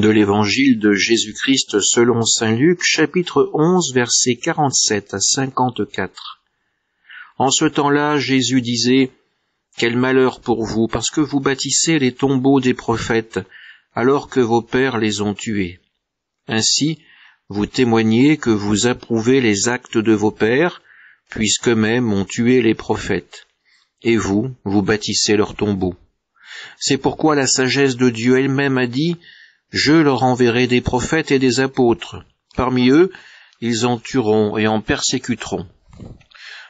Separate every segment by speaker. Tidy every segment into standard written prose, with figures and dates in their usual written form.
Speaker 1: De l'Évangile de Jésus-Christ selon saint Luc, chapitre 11, versets 47 à 54. En ce temps-là, Jésus disait : « Quel malheur pour vous, parce que vous bâtissez les tombeaux des prophètes, alors que vos pères les ont tués. Ainsi, vous témoignez que vous approuvez les actes de vos pères, puisqu'eux-mêmes ont tué les prophètes. Et vous, vous bâtissez leurs tombeaux. C'est pourquoi la sagesse de Dieu elle-même a dit : je leur enverrai des prophètes et des apôtres. Parmi eux, ils en tueront et en persécuteront.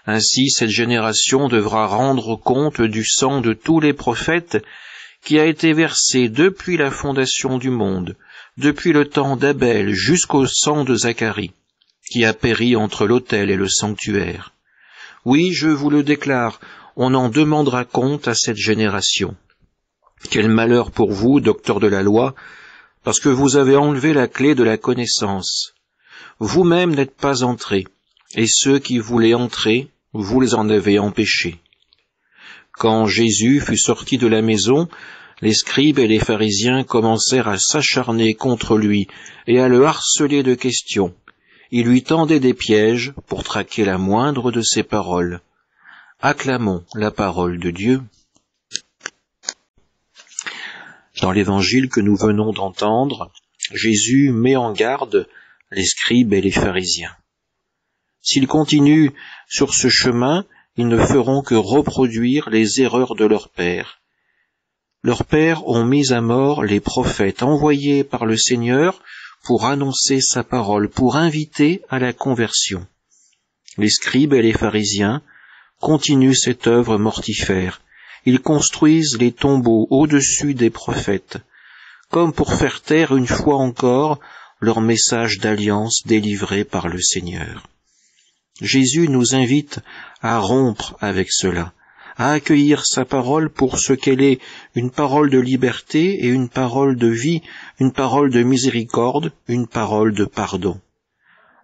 Speaker 1: Ainsi, cette génération devra rendre compte du sang de tous les prophètes qui a été versé depuis la fondation du monde, depuis le temps d'Abel jusqu'au sang de Zacharie, qui a péri entre l'autel et le sanctuaire. Oui, je vous le déclare, on en demandera compte à cette génération. Quel malheur pour vous, docteurs de la loi, parce que vous avez enlevé la clé de la connaissance. Vous-même n'êtes pas entrés, et ceux qui voulaient entrer, vous les en avez empêchés. Quand Jésus fut sorti de la maison, les scribes et les pharisiens commencèrent à s'acharner contre lui et à le harceler de questions. Ils lui tendaient des pièges pour traquer la moindre de ses paroles. Acclamons la parole de Dieu. Dans l'évangile que nous venons d'entendre, Jésus met en garde les scribes et les pharisiens. S'ils continuent sur ce chemin, ils ne feront que reproduire les erreurs de leurs pères. Leurs pères ont mis à mort les prophètes envoyés par le Seigneur pour annoncer sa parole, pour inviter à la conversion. Les scribes et les pharisiens continuent cette œuvre mortifère. Ils construisent les tombeaux au-dessus des prophètes, comme pour faire taire une fois encore leur message d'alliance délivré par le Seigneur. Jésus nous invite à rompre avec cela, à accueillir sa parole pour ce qu'elle est, une parole de liberté et une parole de vie, une parole de miséricorde, une parole de pardon.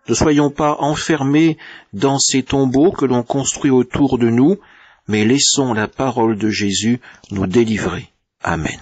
Speaker 1: Ne soyons pas enfermés dans ces tombeaux que l'on construit autour de nous, mais laissons la parole de Jésus nous délivrer. Amen.